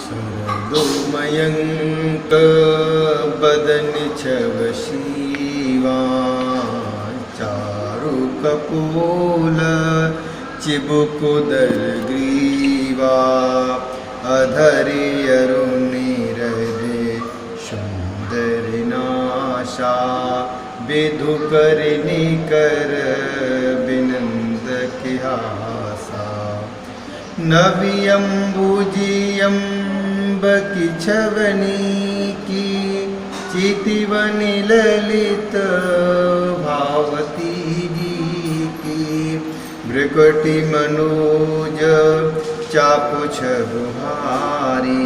शरदो मयंक बदन छव शिवा चारु कपोल चिबुकुदर ग्रीवा अधरि अरुणि हृदय सुंदर नाशा विधु कर निकर बिनंद किहासा नवियम्बुजियम्ब की छवनी की चितिवनि ललित भावती जी की भृकुटि मनोज चापुछ बुहारी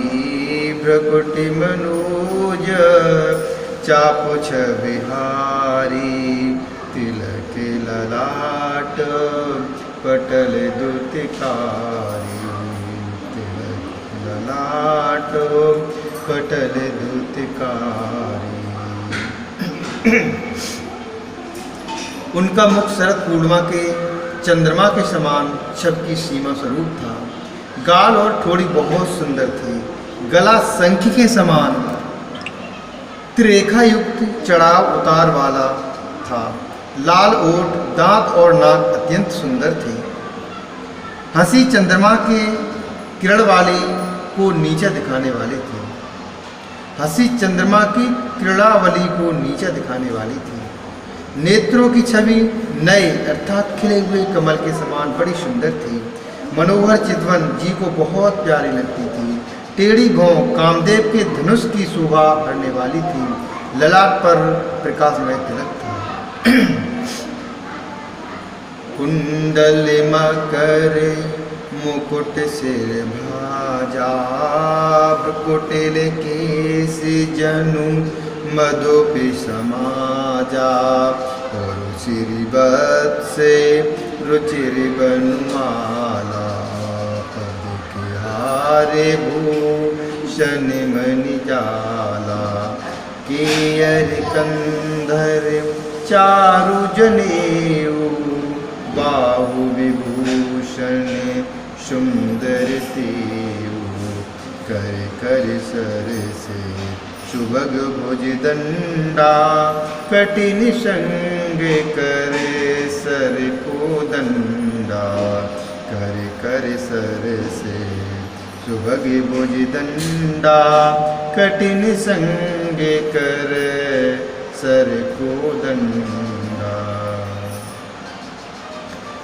भृकुटि मनोज चापुछ बिहारी तिलक ललाट पटल दुतिकारी तिलक ललाट पटल दुतिकारी। उनका मुख शरद पूर्णिमा के चंद्रमा के समान छब की सीमा स्वरूप था। गाल और ठोड़ी बहुत सुंदर थी। गला शंख के समान त्रिरेखा युक्त चढ़ाव उतार वाला था। लाल ओठ, दांत और नाक अत्यंत सुंदर थे। हंसी चंद्रमा के किरण वाले को नीचा दिखाने वाले थे। हंसी चंद्रमा की किरणावली को नीचा दिखाने वाली थी। नेत्रों की छवि नए अर्थात खिले हुए कमल के समान बड़ी सुंदर थी। मनोहर चितवन जी को बहुत प्यारी लगती थी। टेढ़ी भौं कामदेव के धनुष की शोभा भरने वाली थी। ललाट पर प्रकाशमय तिलक था। कुंडल मकर मुकुट सिर भाजा कुटिल केस जनु मधुपि समाजा रुचिरि बत्से रुचिरि बनमाला पद के हारे भूषण मणि जाला केयर कंधर चारु जनेऊ बाहु विभूषण सुंदर तेऊ कर कर सर से सुभग भुज दंडा कठिन संग कर सर को दंडा कर कर सर से सुभग भुज दंडा कठिन संग कर सर को दंडा।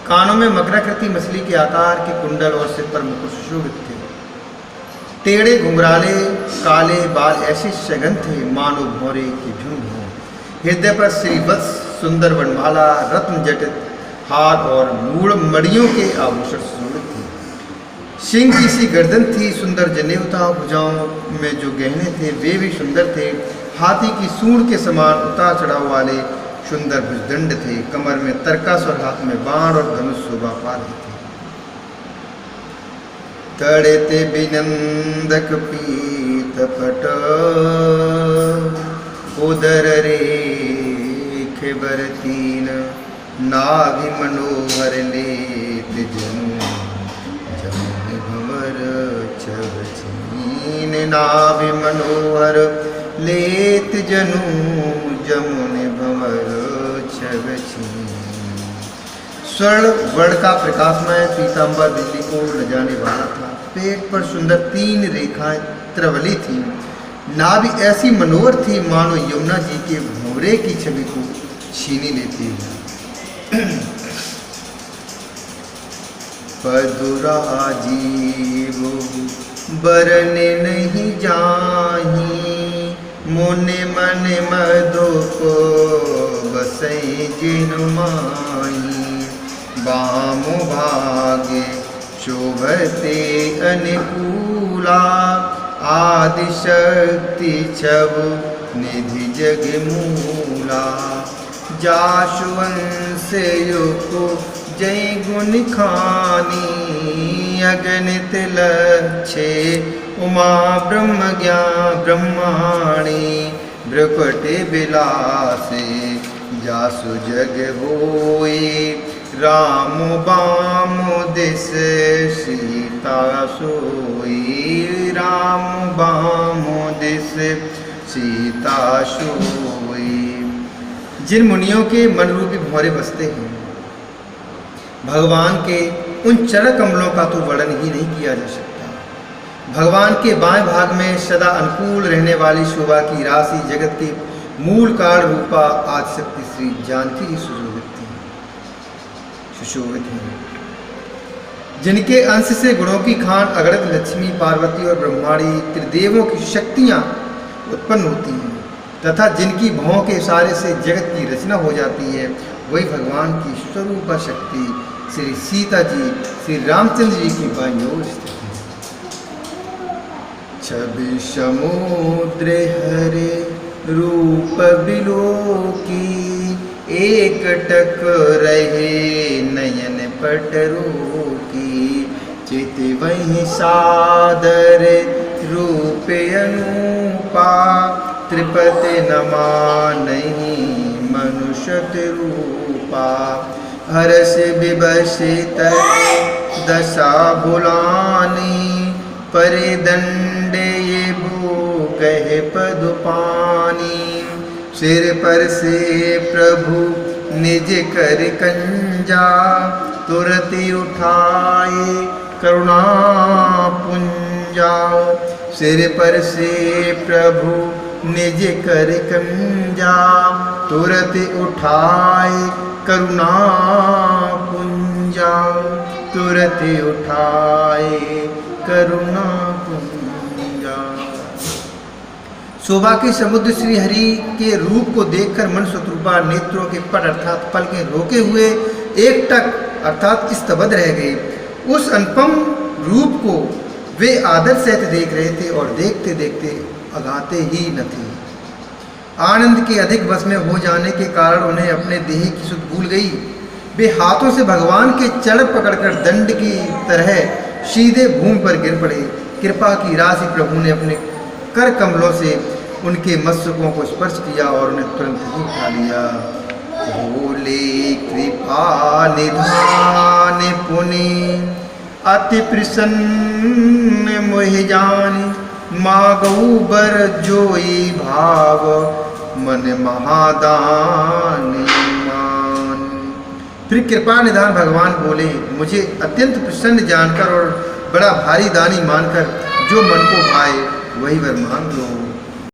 कानों में मकराकृति मछली के आकार के कुंडल और सिर पर मुकुट सुशोभित थे। टेढ़े घुंघराले काले बाल ऐसे सघन थे मानो भौरे की झुंड हो। हृदय पर श्रीवत्स सुंदर वनमाला रत्न जटित हार और मूढ़ मणियों के आभूषण सुशोभित थे। सिंह की सी गर्दन थी। सुंदर जनेऊ था। भुजाओं में जो गहने थे वे भी सुंदर थे। हाथी की सूंड के समान उतार चढ़ाव वाले सुंदर भुजदंड थे। कमर में तरकस और हाथ में बाण और धनुष शोभा पा रहे थे। तड़ते बिनंदक पीत पट उदर रेख बरतीन नाभि मनोहर लेत जनु जमुन भंवर छव छीन नाभि मनोहर लेत जनु जमुन भंवर छव छीन। स्वर्ण वर्ण का प्रकाशमय पीताम्बर बिजली को ले जाने वाला था। पेट पर सुंदर 3 रेखाएं त्रिवली थीं। नाभि ऐसी मनोहर थी मानो यमुना जी के भंवरे की छवि को छीनी लेती है। पदुराजीव बरने नहीं जाही मुने मन मधु को बसई जिन माही बामो भागे शोभते अनुकूला आदिशक्ति छब निधि जग मूला जाशुवंश युको जय गुण खानी अगणित लक्षे उमा ब्रह्म ज्ञान ब्रह्माणी भ्रकुटि विलासे जासु जग होई राम बाम दिस सीता सीता सोई, राम बामो दिस सीता सोई। जिन मुनियों के मन रूपी भंवरे बसते हैं, भगवान के उन चरण कमलों का तो वर्णन ही नहीं किया जा सकता। भगवान के बाएं भाग में सदा अनुकूल रहने वाली शोभा की राशि जगत के मूल कारण रूपा आदिशक्ति श्री जानकी ही सुशोभित है। जिनके अंश से गुणों की खान अगणित लक्ष्मी, पार्वती और ब्रह्माणी त्रिदेवों की शक्तियाँ उत्पन्न होती हैं तथा जिनकी भौं के इशारे से जगत की रचना हो जाती है, वही भगवान की स्वरूप शक्ति श्री सीता जी श्री रामचंद्र जी की बाईं ओर स्थित है। छवि समुद्र हरे रूप बिलोकी, एक टक रहे नयन पटरो की, चित वही सादर रूप अनूपा, त्रिपति नमा नहीं मनुष्य रूपा, हर्ष विभसित दशा भुलानी, परिदंड ये भू कहे पदुपानी, सिर पर से प्रभु निज कर कंजा, तुरंत उठाए करुणा पुंजा, सिर पर से प्रभु निज कर कंजा, तुरंत उठाए करुणा पुंजा, तुरंत उठाए करुणा पुंजा। शोभा के समुद्र श्री हरि के रूप को देखकर मन शत्रुपा नेत्रों के पट अर्थात पल के रोके हुए एक टक अर्थात स्तब्ध रह गए। उस अनुपम रूप को वे आदर सहित देख रहे थे और देखते देखते अगाते ही न थे। आनंद के अधिक वश में हो जाने के कारण उन्हें अपने देह की सुध भूल गई। वे हाथों से भगवान के चरण पकड़कर दंड की तरह सीधे भूमि पर गिर पड़े। कृपा की राशि प्रभु ने अपने कर कमलों से उनके मस्तकों को स्पर्श किया और उन्हें तुरंत ही उठा लिया। भोले कृपा निधान पुनि, अति प्रसन्न मोहि जानी, मागऊ बर जोई भाव, मन महादान मान। फिर कृपा निधान भगवान बोले, मुझे अत्यंत प्रसन्न जानकर और बड़ा भारी दानी मानकर जो मन को भाए वही वर मांग लो।